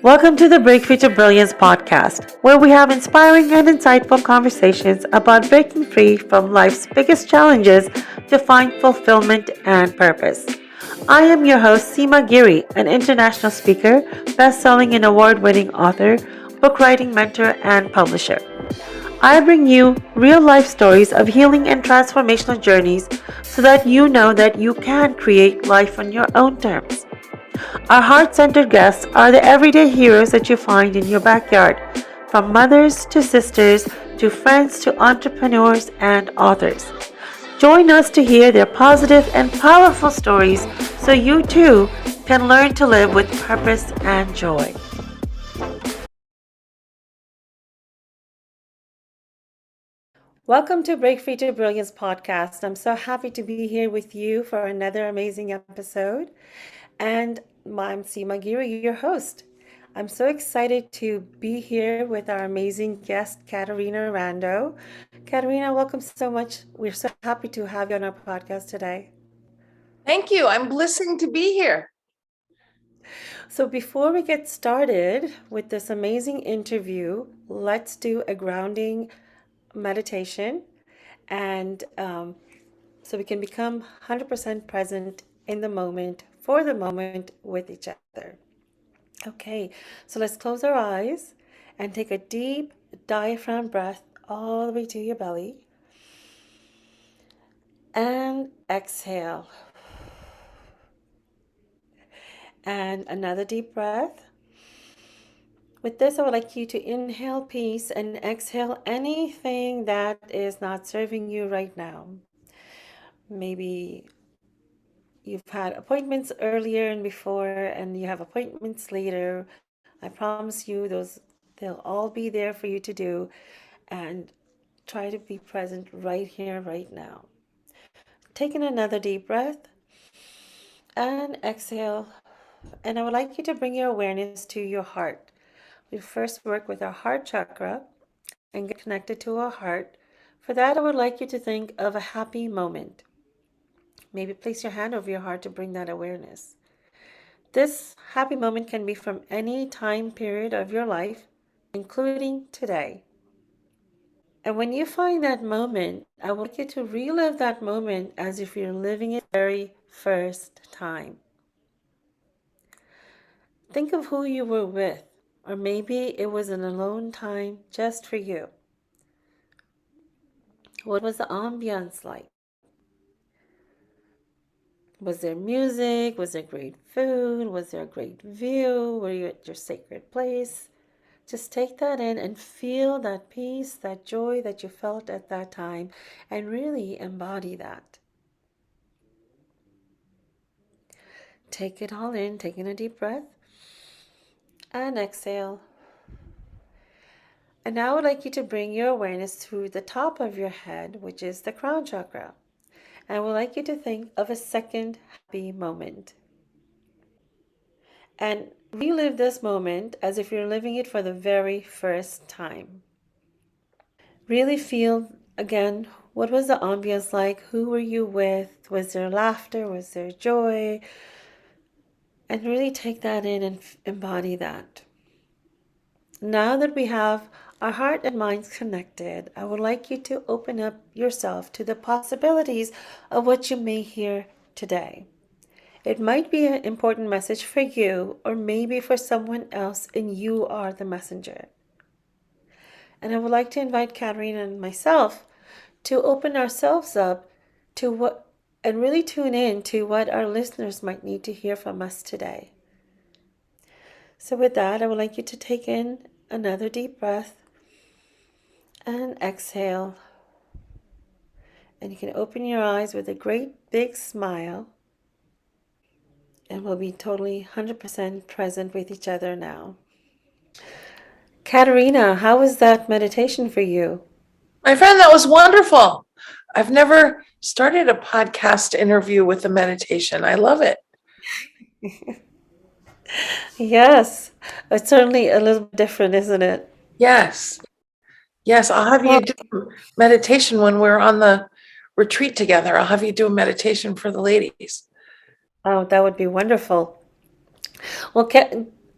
Welcome to the Breakthrough to Brilliance podcast, where we have inspiring and insightful conversations about breaking free from life's biggest challenges to find fulfillment and purpose. I am your host, Seema Giri, an international speaker, best-selling and award-winning author, book writing mentor, and publisher. I bring you real-life stories of healing and transformational journeys so that you know that you can create life on your own terms. Our heart-centered guests are the everyday heroes that you find in your backyard, from mothers to sisters to friends to entrepreneurs and authors. Join us to hear their positive and powerful stories so you too can learn to live with purpose and joy. Welcome to Breakthrough to Brilliance podcast. I'm so happy to be here with you for another amazing episode. And I'm Seema Giri, your host. I'm so excited to be here with our amazing guest, Caterina Rando. Caterina, welcome so much. We're so happy to have you on our podcast today. Thank you. I'm blissing to be here. So before we get started with this amazing interview, let's do a grounding meditation and so we can become 100% present in the moment, for the moment, with each other. Okay, so let's close our eyes and take a deep diaphragm breath all the way to your belly. And exhale. And another deep breath. With this, I would like you to inhale peace and exhale anything that is not serving you right now. Maybe you've had appointments earlier and before, and you have appointments later. I promise you, they'll all be there for you to do, and try to be present right here, right now. Taking another deep breath and exhale. And I would like you to bring your awareness to your heart. We first work with our heart chakra and get connected to our heart. For that, I would like you to think of a happy moment. Maybe place your hand over your heart to bring that awareness. This happy moment can be from any time period of your life, including today. And when you find that moment, I would like you to relive that moment as if you're living it the very first time. Think of who you were with, or maybe it was an alone time just for you. What was the ambiance like? Was there music? Was there great food? Was there a great view? Were you at your sacred place? Just take that in and feel that peace, that joy that you felt at that time, and really embody that. Take it all in, taking a deep breath, and exhale. And now I would like you to bring your awareness to the top of your head, which is the crown chakra. And I would like you to think of a second happy moment. And relive this moment as if you're living it for the very first time. Really feel, again, what was the ambience like? Who were you with? Was there laughter? Was there joy? And really take that in and embody that. Now that we have our heart and minds connected, I would like you to open up yourself to the possibilities of what you may hear today. It might be an important message for you, or maybe for someone else, and you are the messenger. And I would like to invite Caterina and myself to open ourselves up to what, and really tune in to what our listeners might need to hear from us today. So with that, I would like you to take in another deep breath and exhale. And you can open your eyes with a great big smile. And we'll be totally 100% present with each other now. Caterina, how was that meditation for you? My friend, that was wonderful. I've never started a podcast interview with a meditation. I love it. Yes, it's certainly a little different, isn't it? Yes. Yes, I'll have you do meditation when we're on the retreat together. I'll have you do a meditation for the ladies. Oh, that would be wonderful. Well,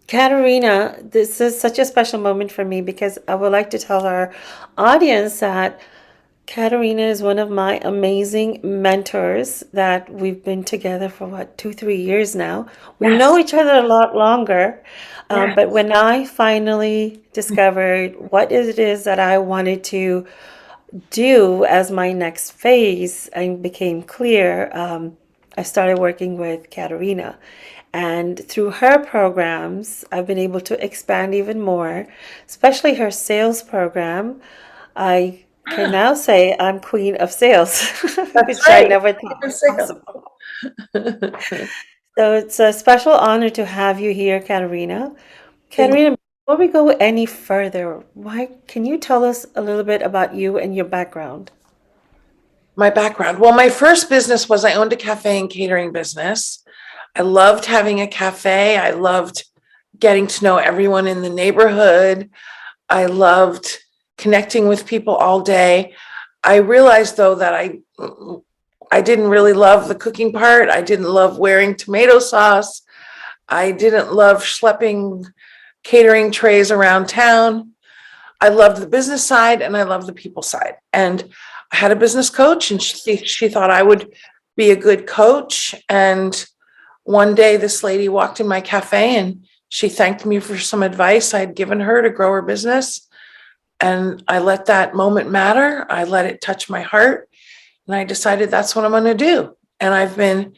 Katerina, this is such a special moment for me because I would like to tell our audience that Katerina is one of my amazing mentors that we've been together for what, 2, 3 years now. We know Yes. each other a lot longer, but Yes. when I finally discovered what it is that I wanted to do as my next phase and became clear, I started working with Katerina. And through her programs, I've been able to expand even more, especially her sales program. I can now say I'm queen of sales, That's which I right. never thought was possible. So it's a special honor to have you here, Katerina. Thank Katerina, before we go any further, why can you tell us a little bit about you and your background? My background. Well, my first business was I owned a cafe and catering business. I loved having a cafe. I loved getting to know everyone in the neighborhood. I loved connecting with people all day. I realized though that I didn't really love the cooking part. I didn't love wearing tomato sauce. I didn't love schlepping catering trays around town. I loved the business side and I loved the people side. And I had a business coach and she thought I would be a good coach. And one day this lady walked in my cafe and she thanked me for some advice I had given her to grow her business. And I let that moment matter. I let it touch my heart. And I decided that's what I'm going to do. And I've been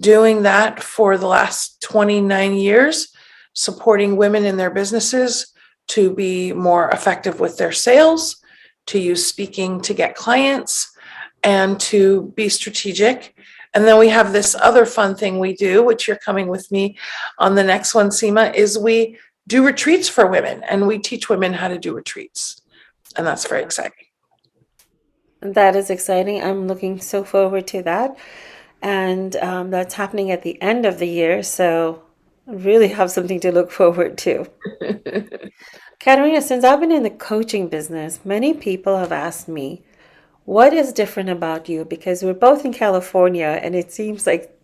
doing that for the last 29 years, supporting women in their businesses to be more effective with their sales, to use speaking to get clients, and to be strategic. And then we have this other fun thing we do, which you're coming with me on the next one, Seema, is we do retreats for women and we teach women how to do retreats. And that's very exciting. That is exciting. I'm looking so forward to that. And that's happening at the end of the year. So I really have something to look forward to. Katerina, since I've been in the coaching business, many people have asked me, what is different about you? Because we're both in California and it seems like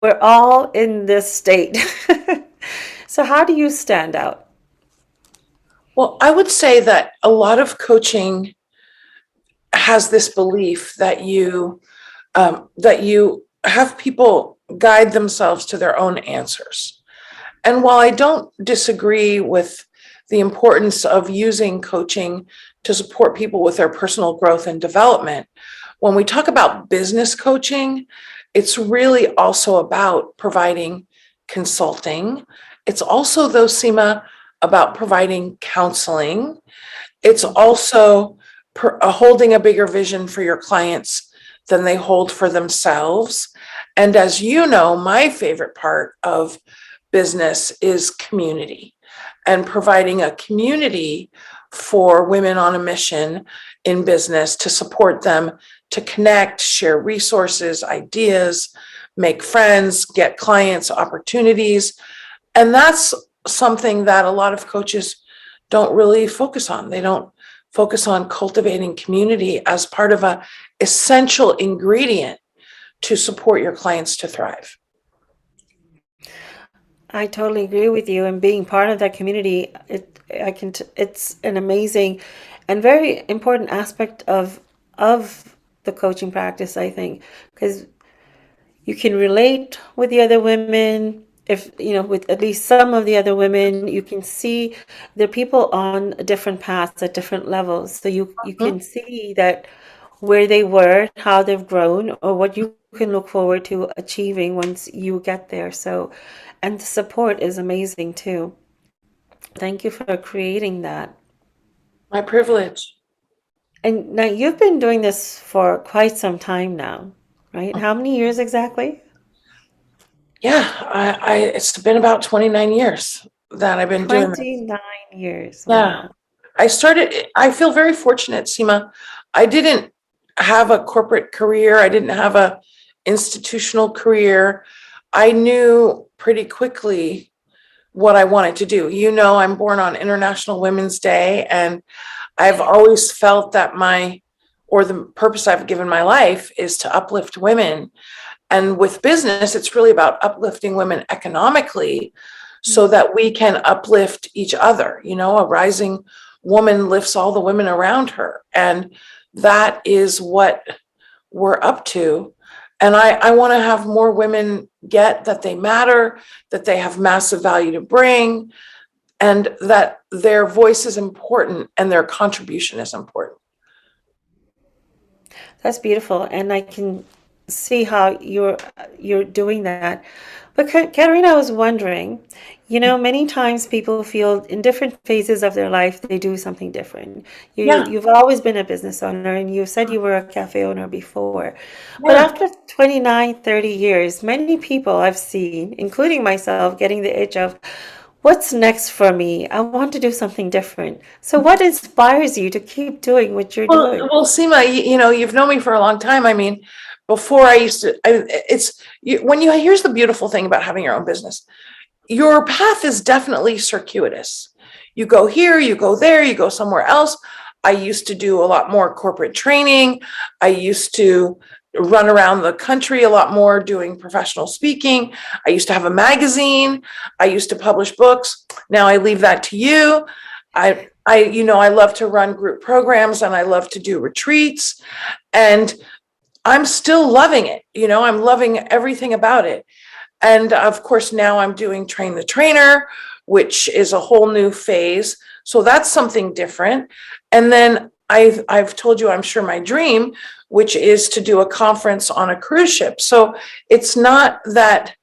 we're all in this state. So, how do you stand out? Well, I would say that a lot of coaching has this belief that you have people guide themselves to their own answers. And while I don't disagree with the importance of using coaching to support people with their personal growth and development, when we talk about business coaching, it's really also about providing consulting. It's also, though, Seema, about providing counseling. It's also holding a bigger vision for your clients than they hold for themselves. And as you know, my favorite part of business is community and providing a community for women on a mission in business to support them to connect, share resources, ideas, make friends, get clients, opportunities. And that's something that a lot of coaches don't really focus on. They don't focus on cultivating community as part of a essential ingredient to support your clients to thrive. I totally agree with you. And being part of that community, it's an amazing and very important aspect of the coaching practice, I think, because you can relate with the other women. If you know, with at least some of the other women, you can see there are people on different paths at different levels. So you Mhm. can see that where they were, how they've grown, or what you can look forward to achieving once you get there. So, and the support is amazing too. Thank you for creating that. My privilege. And now you've been doing this for quite some time now, right? How many years exactly? Yeah, it's been about 29 years that I've been doing this. 29 years. Yeah. Wow. I feel very fortunate, Seema. I didn't have a corporate career. I didn't have a institutional career. I knew pretty quickly what I wanted to do. You know, I'm born on International Women's Day, and I've always felt that the purpose I've given my life is to uplift women. And with business, it's really about uplifting women economically so that we can uplift each other. A rising woman lifts all the women around her. And that is what we're up to. And I want to have more women get that they matter, that they have massive value to bring, and that their voice is important and their contribution is important. That's beautiful, and I can see how you're doing that. But Katerina, I was wondering, many times people feel in different phases of their life they do something different. Yeah, You've always been a business owner, and you said you were a cafe owner before. But yeah. after 29, 30 years, many people I've seen, including myself, getting the itch of, what's next for me? I want to do something different. So what inspires you to keep doing what you're doing? Well, Seema, you've known me for a long time. I mean, before I used to, here's the beautiful thing about having your own business. Your path is definitely circuitous. You go here, you go there, you go somewhere else. I used to do a lot more corporate training. I used to run around the country a lot more doing professional speaking. I used to have a magazine. I used to publish books. Now I leave that to you. I love to run group programs and I love to do retreats, and I'm still loving it. I'm loving everything about it. And of course, now I'm doing Train the Trainer, which is a whole new phase. So that's something different. And then I've told you, I'm sure, my dream, which is to do a conference on a cruise ship. So it's not that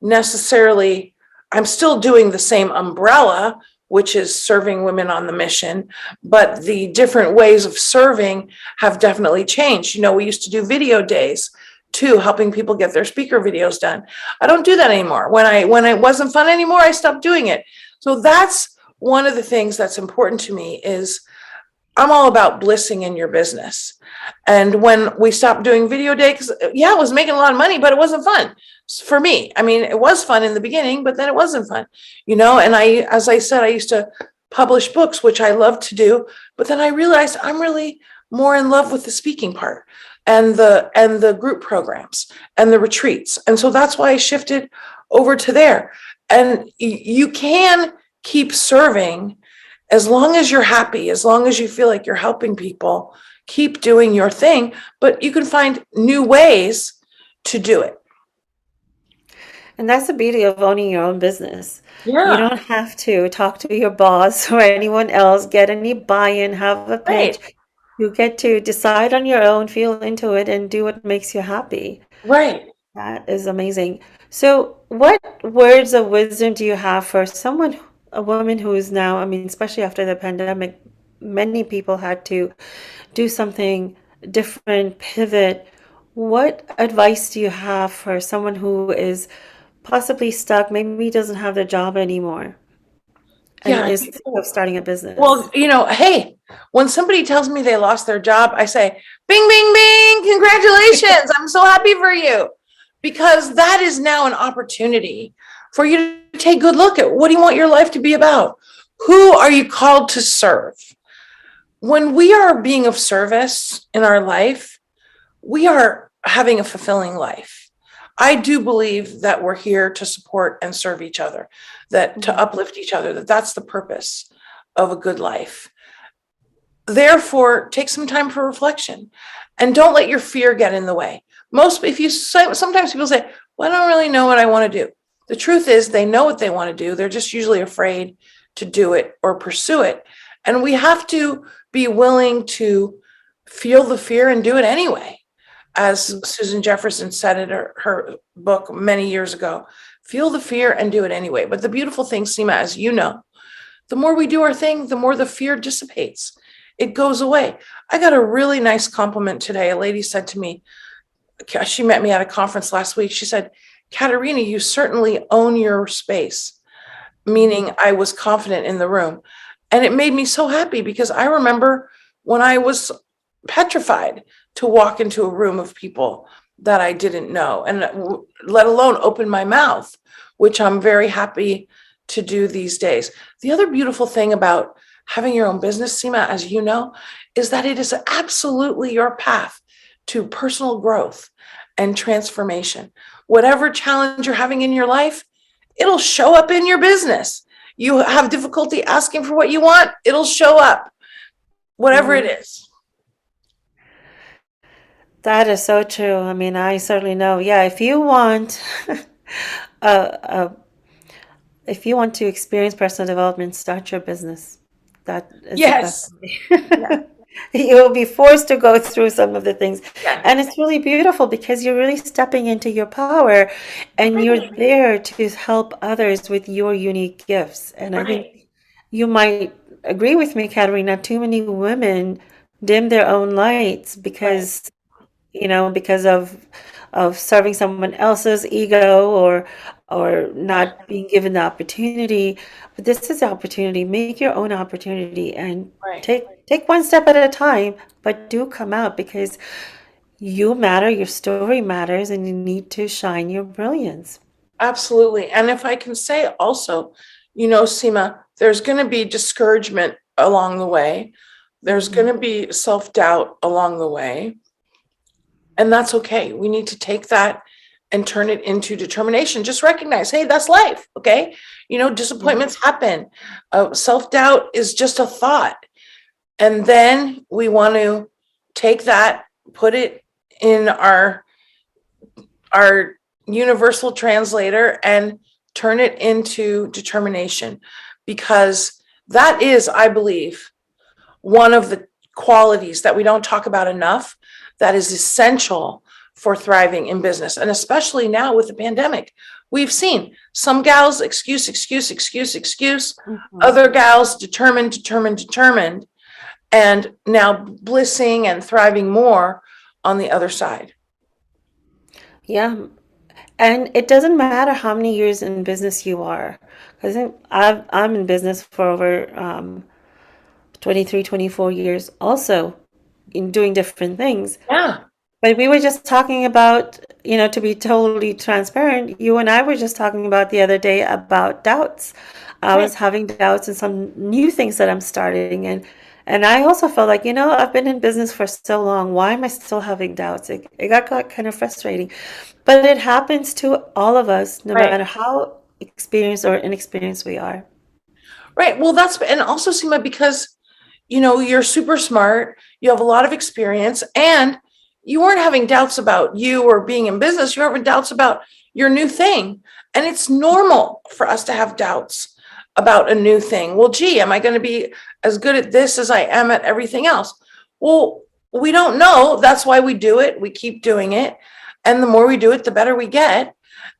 necessarily I'm still doing the same umbrella, which is serving women on the mission, but the different ways of serving have definitely changed. We used to do video days too, helping people get their speaker videos done. I don't do that anymore. When it wasn't fun anymore, I stopped doing it. So that's one of the things that's important to me is I'm all about blissing in your business. And when we stopped doing video day, because it was making a lot of money, but it wasn't fun for me. I mean, it was fun in the beginning, but then it wasn't fun, and as I said, I used to publish books, which I love to do, but then I realized I'm really more in love with the speaking part and the group programs and the retreats. And so that's why I shifted over to there. And you can keep serving as long as you're happy, as long as you feel like you're helping people, keep doing your thing, but you can find new ways to do it. And that's the beauty of owning your own business. You Yeah, don't have to talk to your boss or anyone else, get any buy-in, have a pitch. right, You get to decide on your own, feel into it, and do what makes you happy. right. That is amazing. So, what words of wisdom do you have for someone, a woman who is now, I mean, especially after the pandemic, many people had to do something different, pivot. What advice do you have for someone who is possibly stuck, maybe doesn't have their job anymore, and Yeah. is thinking of starting a business? Well, hey, when somebody tells me they lost their job, I say, bing, bing, bing, congratulations. I'm so happy for you. Because that is now an opportunity for you to take a good look at what do you want your life to be about? Who are you called to serve? When we are being of service in our life, we are having a fulfilling life. I do believe that we're here to support and serve each other, that to uplift each other, that's the purpose of a good life. Therefore, take some time for reflection and don't let your fear get in the way. Sometimes people say, well, I don't really know what I want to do. The truth is they know what they want to do. They're just usually afraid to do it or pursue it. And we have to be willing to feel the fear and do it anyway. As Susan Jefferson said in her book many years ago, feel the fear and do it anyway. But the beautiful thing, Seema, as you know, the more we do our thing, the more the fear dissipates. It goes away. I got a really nice compliment today. A lady said to me, she met me at a conference last week. She said, Caterina, you certainly own your space, meaning I was confident in the room. And it made me so happy because I remember when I was petrified to walk into a room of people that I didn't know, and let alone open my mouth, which I'm very happy to do these days. The other beautiful thing about having your own business, Seema, as you know, is that it is absolutely your path to personal growth and transformation. Whatever challenge you're having in your life, it'll show up in your business. You have difficulty asking for what you want, it'll show up, whatever it Mhm. is. That is so true. I mean, I certainly know. Yeah, if you want uh, if you want to experience personal development, start your business. That is the best Yes. way. Yeah. You will be forced to go through some of the things. Yeah. And it's really beautiful because you're really stepping into your power and you're Right. there to help others with your unique gifts. And I think Right. you might agree with me, Katerina, too many women dim their own lights Right. because because of serving someone else's ego or Yeah. not being given the opportunity. But this is the opportunity. Make your own opportunity and Right. take one step at a time, but do come out because you matter, your story matters, and you need to shine your brilliance. Absolutely. And if I can say also, Seema, there's going to be discouragement along the way. There's going Mhm. to be self doubt along the way. And that's okay. We need to take that and turn it into determination. Just recognize, hey, that's life. Okay. Yeah. Disappointments happen. Self doubt is just a thought. And then we want to take that, put it in our universal translator and turn it into determination, because that is, I believe, one of the qualities that we don't talk about enough that is essential for thriving in business. And especially now with the pandemic, we've seen some gals excuse, Mhm. other gals determined, and now blissing and thriving more on the other side. Yeah. And it doesn't matter how many years in business you are. Because I'm in business for over 23, 24 years also in doing different things. Yeah. But we were just talking about, to be totally transparent, you and I were just talking about the other day about doubts. I Right. was having doubts in some new things that I'm starting, and I also felt like, I've been in business for so long. Why am I still having doubts? It got kind of frustrating. But it happens to all of us, no Right. matter how experienced or inexperienced we are. Right. Well, and also, Seema, because you're super smart, you have a lot of experience, and you weren't having doubts about you or being in business. You're having doubts about your new thing. And it's normal for us to have doubts about a new thing. Well, gee, am I going to be as good at this as I am at everything else? Well, we don't know. That's why we do it. We keep doing it. And the more we do it, the better we get.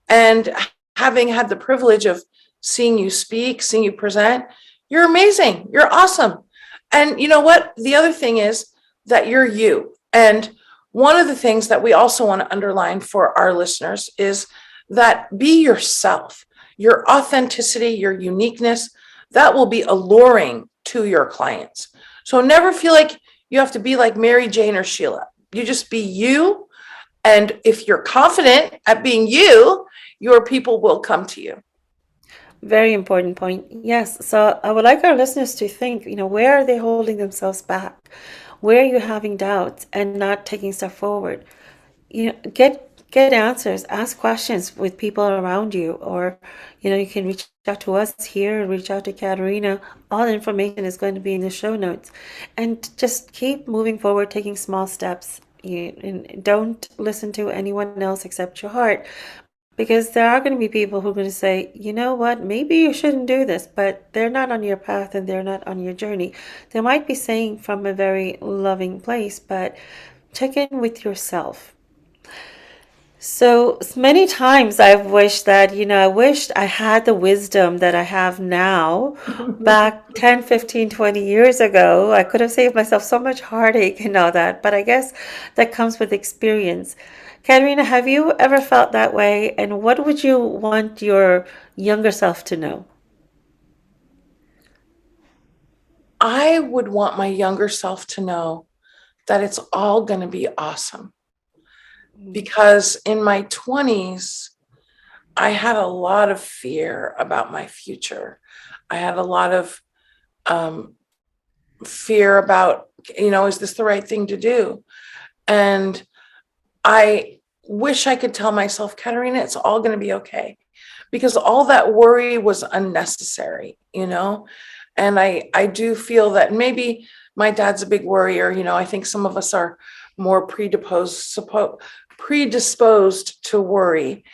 And having had the privilege of seeing you speak, seeing you present, you're amazing. You're awesome. And you know what? The other thing is that you're you. And one of the things that we also want to underline for our listeners is that be yourself, your authenticity, your uniqueness, that will be alluring to your clients. So never feel like you have to be like Mary Jane or Sheila. You just be you. And if you're confident at being you, your people will come to you. Very important point. Yes. So I would like our listeners to think, where are they holding themselves back? Where are you having doubts and not taking step forward? Get answers, ask questions with people around you, or you can reach out to us here, reach out to Katerina. All the information is going to be in the show notes, and just keep moving forward, taking small steps. And don't listen to anyone else except your heart, because there are going to be people who are going to say, you know what, maybe you shouldn't do this, but they're not on your path and they're not on your journey. They might be saying from a very loving place, but check in with yourself. So many times I've wished that, I wished I had the wisdom that I have now back 10, 15, 20 years ago. I could have saved myself so much heartache and all that, but I guess that comes with experience. Katerina, have you ever felt that way? And what would you want your younger self to know? I would want my younger self to know that it's all going to be awesome, because in my 20s, I had a lot of fear about my future. I had a lot of um, fear about, is this the right thing to do? And I wish I could tell myself, Katerina, it's all going to be okay. because all that worry was unnecessary, And I do feel that maybe my dad's a big worrier. I think some of us are more predisposed to worry.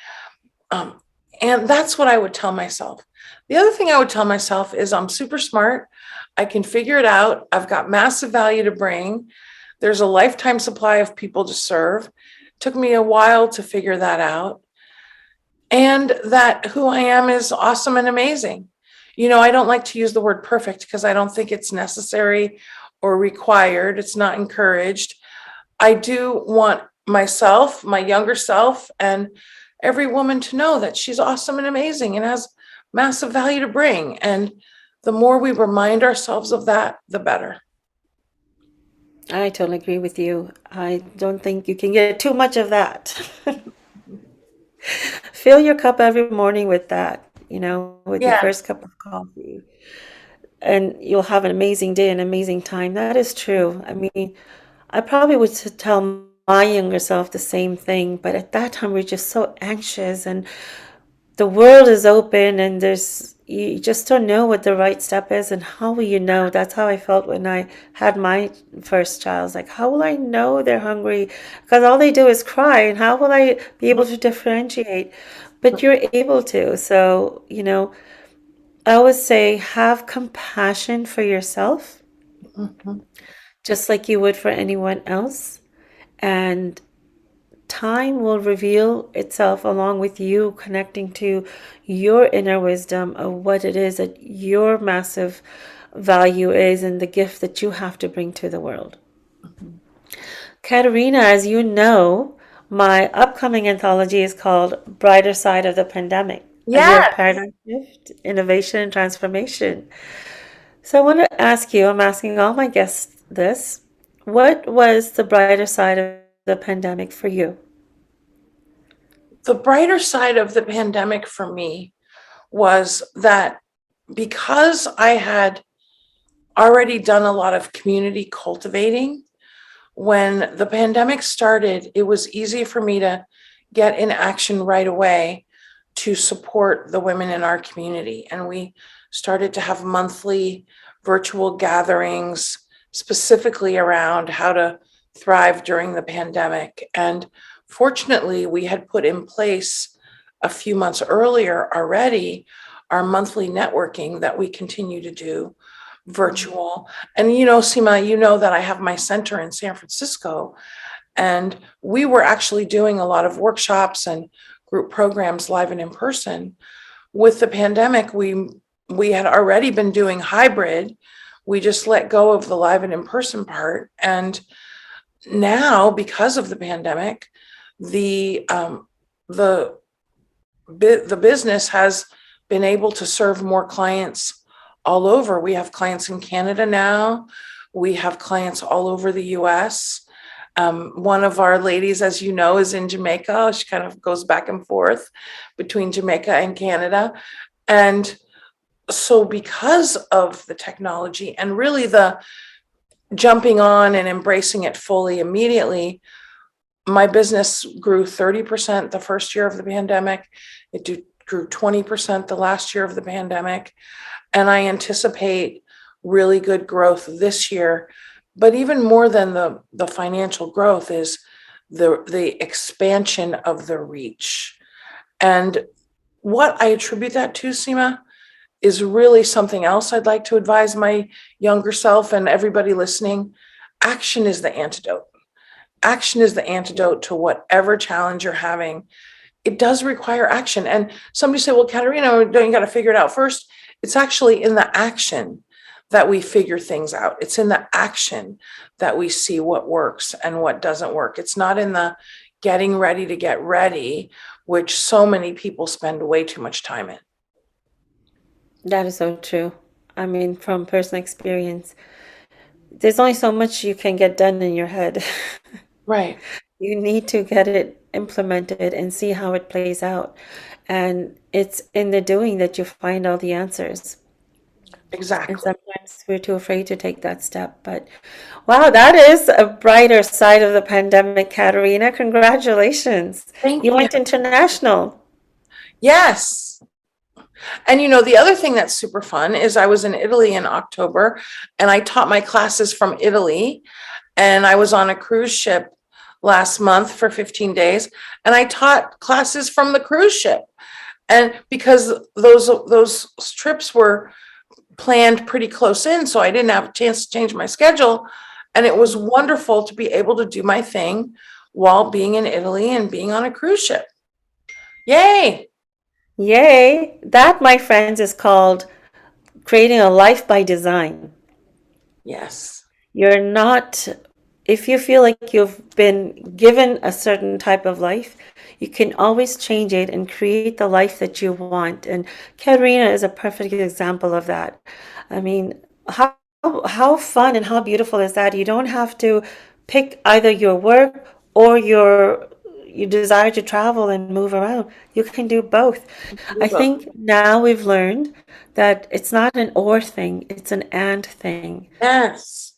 Um, and that's what I would tell myself. The other thing I would tell myself is I'm super smart. I can figure it out. I've got massive value to bring. There's a lifetime supply of people to serve. It took me a while to figure that out. And that who I am is awesome and amazing. I don't like to use the word perfect because I don't think it's necessary or required. It's not encouraged. I do want myself, my younger self, and every woman to know that she's awesome and amazing and has massive value to bring. And the more we remind ourselves of that, the better. I totally agree with you. I don't think you can get too much of that. Fill your cup every morning with that, with your first Yes. cup of coffee, and you'll have an amazing day, an amazing time. That is true. I mean, I probably would tell my younger self the same thing, but at that time we're just so anxious and the world is open and you just don't know what the right step is, and how will you know? That's how I felt when I had my first child. I was like, how will I know they're hungry? Because all they do is cry, and how will I be able to differentiate? But you're able to. So, I always say have compassion for yourself, Mhm. just like you would for anyone else. And time will reveal itself along with you connecting to your inner wisdom of what it is that your massive value is and the gift that you have to bring to the world. Mhm. Katerina, as you know, my upcoming anthology is called Brighter Side of the Pandemic, a year of Yes. paradigm shift, innovation, and transformation. So I want to ask you, I'm asking all my guests this, what was the brighter side of the pandemic for you? The brighter side of the pandemic for me was that because I had already done a lot of community cultivating, when the pandemic started, it was easy for me to get in action right away to support the women in our community. And we started to have monthly virtual gatherings specifically around how to thrive during the pandemic. And fortunately, we had put in place a few months earlier already our monthly networking that we continue to do virtual. And Seema, you know that I have my center in San Francisco, and we were actually doing a lot of workshops and group programs live and in person. With the pandemic, we had already been doing hybrid. We just let go of the live and in person part, and now because of the pandemic, the the the business has been able to serve more clients all over. We have clients in Canada now. We have clients all over the US. One of our ladies, as you know, is in Jamaica. She kind of goes back and forth between Jamaica and Canada. And so, because of the technology and really the jumping on and embracing it fully immediately, my business grew 30% the first year of the pandemic. Grew 20% the last year of the pandemic. And I anticipate really good growth this year. But even more than the financial growth is the expansion of the reach. And what I attribute that to, Seema, is really something else I'd like to advise my younger self and everybody listening. Action is the antidote. Action is the antidote to whatever challenge you're having. It does require action. And somebody said, well, Caterina, don't you got to figure it out first? It's actually in the action that we figure things out. It's in the action that we see what works and what doesn't work. It's not in the getting ready to get ready, which so many people spend way too much time in. That is so true. I mean, from personal experience, there's only so much you can get done in your head. Right. You need to get it implemented and see how it plays out. And it's in the doing that you find all the answers. And Exactly. sometimes we're too afraid to take that step. But wow, that is a brighter side of the pandemic, Katerina. Congratulations. You Thank you. went international. Yes. And the other thing that's super fun is I was in Italy in October and I taught my classes from Italy, and I was on a cruise ship last month for 15 days and I taught classes from the cruise ship. And because those trips were planned pretty close in, so I didn't have a chance to change my schedule. And it was wonderful to be able to do my thing while being in Italy and being on a cruise ship. Yay! Yay! That, my friends, is called creating a life by design. Yes. You're not, if you feel like you've been given a certain type of life, you can always change it and create the life that you want. And Caterina is a perfect example of that. I mean, how fun and how beautiful is that? You don't have to pick either your work or your desire to travel and move around. You can do both. I think now we've learned that it's not an or thing, it's an and thing. Yes.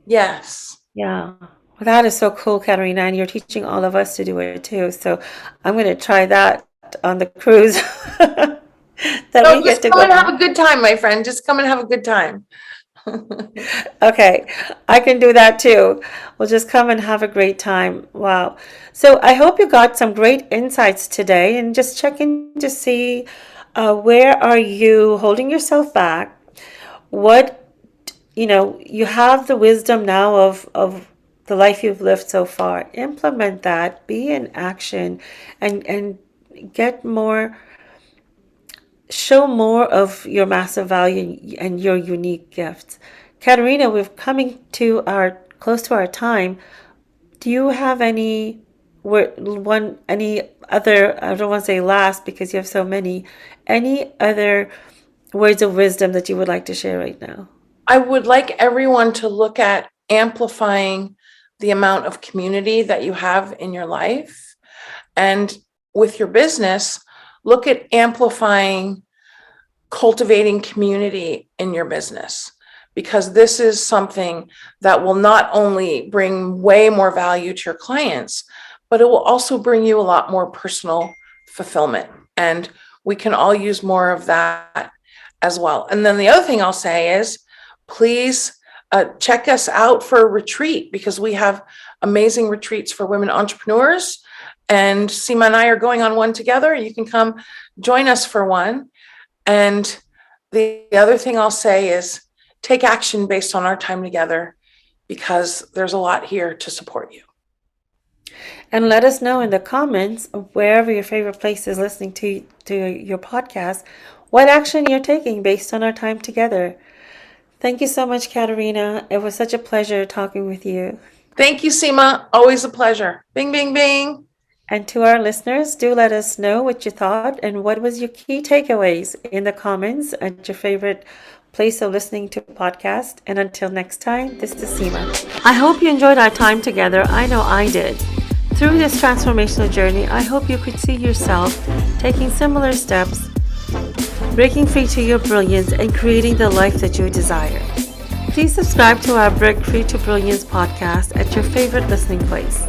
Yes. Yeah. Well, that is so cool, Caterina, and you're teaching all of us to do it too. So I'm going to try that on the cruise that we get Just to come go and have on. a good time, my friend. Just come and have a good time. Okay, I can do that too. We'll just come and have a great time. Wow. So I hope you got some great insights today, and just check in to see where are you holding yourself back? What, you have the wisdom now of the life you've lived so far. Implement that, be in action, and get more, show more of your massive value and your unique gifts. Caterina, we're coming to close to our time. Do you have any other, I don't want to say last because you have so many, any other words of wisdom that you would like to share right now? I would like everyone to look at amplifying the amount of community that you have in your life. And with your business, look at amplifying, cultivating community in your business, because this is something that will not only bring way more value to your clients, but it will also bring you a lot more personal fulfillment. And we can all use more of that as well. And then the other thing I'll say is, please check us out for a retreat, because we have amazing retreats for women entrepreneurs. And Seema and I are going on one together. You can come join us for one. And the other thing I'll say is take action based on our time together, because there's a lot here to support you. And let us know in the comments, wherever your favorite place is listening to your podcast, what action you're taking based on our time together. Thank you so much, Caterina. It was such a pleasure talking with you. Thank you, Seema. Always a pleasure. Bing, bing, bing. And to our listeners, do let us know what you thought and what was your key takeaways in the comments at your favorite place of listening to podcast. And until next time, this is Seema. I hope you enjoyed our time together. I know I did. Through this transformational journey, I hope you could see yourself taking similar steps, breaking free to your brilliance and creating the life that you desire. Please subscribe to our Break Free to Brilliance podcast at your favorite listening place.